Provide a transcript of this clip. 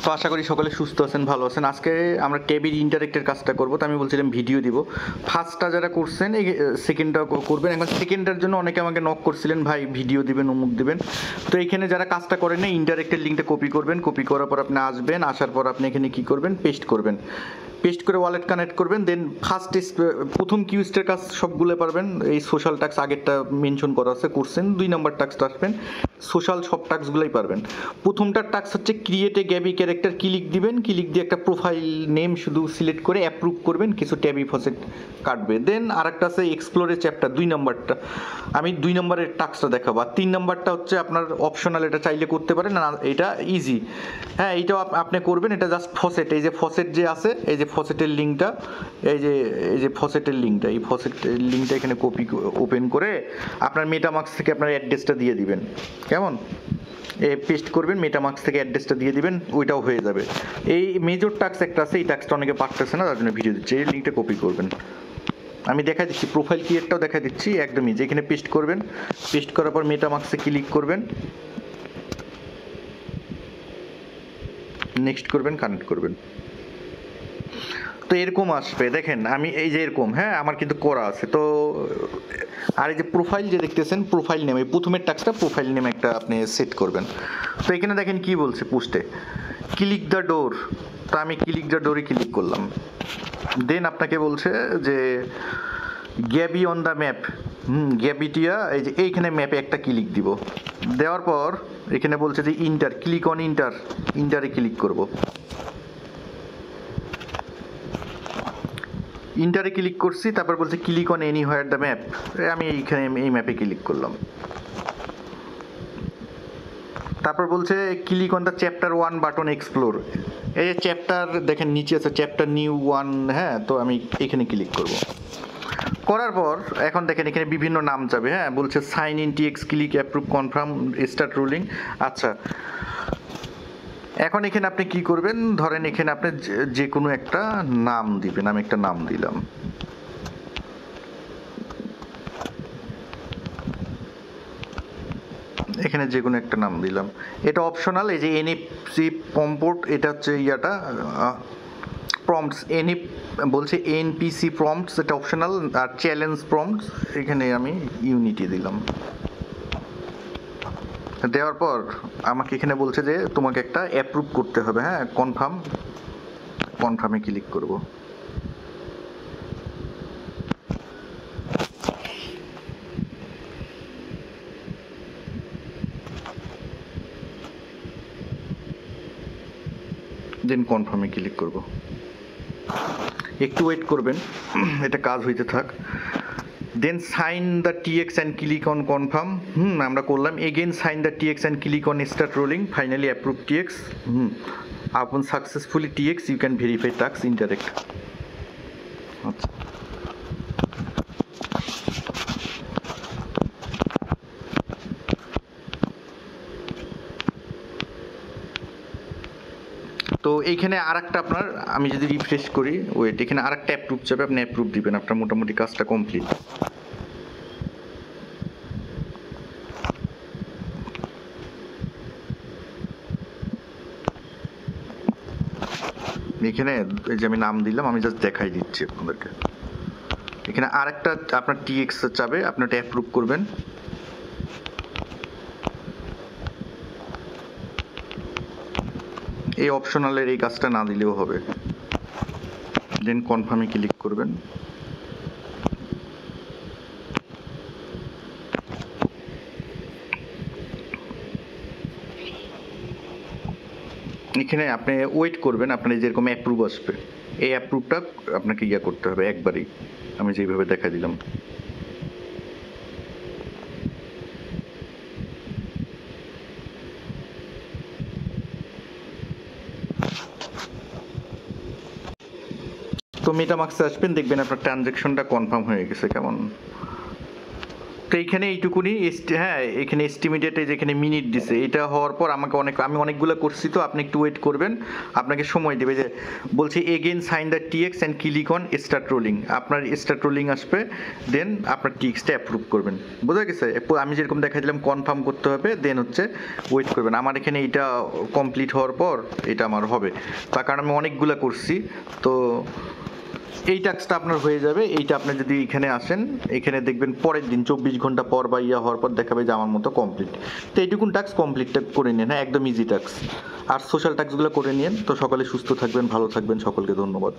তো আশা করি সকলে সুস্থ আছেন, ভালো আছেন। আজকে আমরা কেবির ইন্টারেক্টের কাজটা করব। তো আমি বলছিলাম ভিডিও দিব। ফার্স্টটা যারা করছেন এই সেকেন্ডটা করবেন। এখন সেকেন্ডটার জন্য অনেকে আমাকে নক করছিলেন, ভাই ভিডিও দিবেন, অমুক দিবেন। তো এইখানে যারা কাজটা করেন না, ইন্টারেক্টের লিঙ্কটা কপি করবেন। কপি করার পর আপনি আসবেন, আসার পর আপনি এখানে কী করবেন, পেস্ট করবেন। পেস্ট করে ওয়ালেট কানেক্ট করবেন। দেন প্রথম কিউজটার কাজ সবগুলো পারবেন। এই সোশ্যাল টাস্ক আগেরটা মেনশন করা আছে, করছেন। 2 নম্বর টাস্কটা আসবেন, সোশ্যাল সব টাস্কগুলোই পারবেন। প্রথমটার টাস্ক হচ্ছে create a Gabby character, click দিবেন। ক্লিক দিয়ে একটা প্রোফাইল নেম শুধু সিলেক্ট করে অ্যাপ্রুভ করবেন, কিছু ট্যাবি ফসেট কাটবে। দেন আরেকটা আছে এক্সপ্লোরে চ্যাপ্টার, 2 নম্বরটা। আমি 2 নম্বরের টাস্কটা দেখাবো। আর 3 নম্বরটা হচ্ছে আপনার অপশনাল, এটা চাইলে করতে পারেন না, এটা ইজি। হ্যাঁ, এইটাও আপনি করবেন। এটা জাস্ট ফসেট, এই যে ফসেট যে আছে, এই যে ফসেটের লিঙ্কটা, এই যে ফসেটের লিঙ্কটা, এই ফসেটের লিঙ্কটা এখানে কপি ওপেন করে আপনার মেটামার্কস থেকে আপনার অ্যাড্রেসটা দিয়ে দিবেন। কেমন? পেস্ট করবেন, মেটামার্কস থেকে অ্যাড্রেসটা দিয়ে দিবেন, ওইটাও হয়ে যাবে। এই মেজর টাস্ক একটা আছে, এই টাস্কটা অনেকে পারতেছে না, তার জন্য ভিডিও দিচ্ছি। এই লিঙ্কটা কপি করবেন। আমি দেখা দিচ্ছি, প্রোফাইল ক্রিয়েটটাও দেখা দিচ্ছি একদমই। যেখানে পেস্ট করবেন, পেস্ট করার পর মেটামার্কসে ক্লিক করবেন, নেক্সট করবেন, কানেক্ট করবেন। তো এরকম আসবে, দেখেন আমি এই যে এরকম, হ্যাঁ আমার কিন্তু করা আছে। তো আর এই যে প্রোফাইল যে দেখতেছেন, প্রোফাইল নেম, এই প্রথমের টাস্কটা প্রোফাইল নেম একটা আপনি সেট করবেন। তো এখানে দেখেন কি বলছে পোস্টে, ক্লিক দ্য ডোর। তো আমি ক্লিক দ্য ডোরে ক্লিক করলাম। দেন আপনাকে বলছে যে গ্যাবি অন দ্য ম্যাপ, গ্যাবিটিয়া, এই যে এইখানে ম্যাপে একটা ক্লিক দিব। দেওয়ার পর এখানে বলছে যে ইন্টার, ক্লিক অন ইন্টার, ইন্টারে ক্লিক করব। ইন্টারে ক্লিক করছি, তারপর বলছে click on anywhere the map. আমি এইখানে এই ম্যাপে ক্লিক করলাম। তারপর বলছে click on the chapter 1 button explore. এই যে চ্যাপ্টার দেখেন নিচে আছে, চ্যাপ্টার নিউ 1, হ্যাঁ। তো আমি এখানে ক্লিক করব। করার পর এখন দেখেন এখানে বিভিন্ন নাম যাবে, হ্যাঁ। বলছে sign in TX, click approve, confirm, start rolling. আচ্ছা, এখন এখানে আপনি কি করবেন, ধরেন এখানে আপনি যে কোনো একটা নাম দিবেন। আমি একটা নাম দিলাম। এখানে যে কোনো একটা নাম দিলাম, এটা অপশনাল। এই যে এনএফসি পম্পোর্ট, এটা হচ্ছে ইয়াটা প্রম্পটস, বলছে এনপিসি প্রম্পটস, এটা অপশনাল। আর চ্যালেঞ্জ প্রম্পটস, এখানে আমি ইউনিটি দিলাম। দেওয়ার পর আমাকে এখানে বলছে যে তোমাকে একটা অ্যাপ্রুভ করতে হবে, হ্যাঁ। কনফার্ম, কনফার্মে ক্লিক করব। দেন কনফার্মে ক্লিক করব। একটু ওয়েট করবেন, এটা কাজ হইতে থাক। Then sign the TX and click on confirm, আমরা করলাম। Again sign the TX and click on start rolling, finally approve TX. Upon successfully TX you can verify task interact. আচ্ছা, তো এইখানে আরেকটা আপনার, আমি যদি রিফ্রেশ করি, ওয়েট, এখানে আরেকটা অ্যাপ্রুভ যাবে, আপনি অ্যাপ্রুভ দিবেন। আপনার মোটামুটি কাজটা কমপ্লিট। এখানে এই যে আমি নাম দিলাম, আমি জাস্ট দেখাই দিচ্ছি আপনাদেরকে। এখানে আরেকটা আপনার টিএক্স চাবে, আপনি ওটা অ্যাপ্রুভ করবেন। এই অপশনালের এই কাজটা না দিলেও হবে। দেন কনফার্মে ক্লিক করবেন। এখানে আপনি ওয়েট করবেন, আপনার যেরকম অ্যাপ্রুভ আসবে, এই অ্যাপ্রুভটা আপনাকে ইয়া করতে হবে একবারেই, আমি যেভাবে দেখা দিলাম। তো মেটামার্কসে আসবেন, দেখবেন আপনার ট্রানজ্যাকশনটা কনফার্ম হয়ে গেছে। কেমন? তো এইখানে এইটুকুনি হ্যাঁ এখানে এস্টিমেটেড যেখানে মিনিট দিছে এটা হওয়ার পর আমাকে আমি অনেকগুলো করছি, তো আপনি একটু ওয়েট করবেন, আপনাকে সময় দেবে। যে বলছি again sign the TX and click on start rolling, আপনার স্টার্ট রোলিং আসবে, দেন আপনার টিএক্সটা অ্যাপ্রুভ করবেন। বোঝা গেছে? আমি যেরকম দেখাই দিলাম কনফার্ম করতে হবে, দেন হচ্ছে ওয়েট করবেন। আমার এখানে এটা কমপ্লিট হওয়ার পর এটা আমার হবে, তার কারণ আমি অনেকগুলো করছি। তো এই টাস্কটা আপনার হয়ে যাবে। এইটা আপনি যদি এখানে আসেন, এখানে দেখবেন পরের দিন 24 ঘন্টা পর বা ইয়া হওয়ার পর দেখাবে যে আমার মতো কমপ্লিট। তো এইটুকুন টাস্ক কমপ্লিটটা করে নিন, হ্যাঁ একদম ইজি টাস্ক। আর সোশ্যাল টাস্কগুলো করে নিন। তো সকলে সুস্থ থাকবেন, ভালো থাকবেন, সকলকে ধন্যবাদ।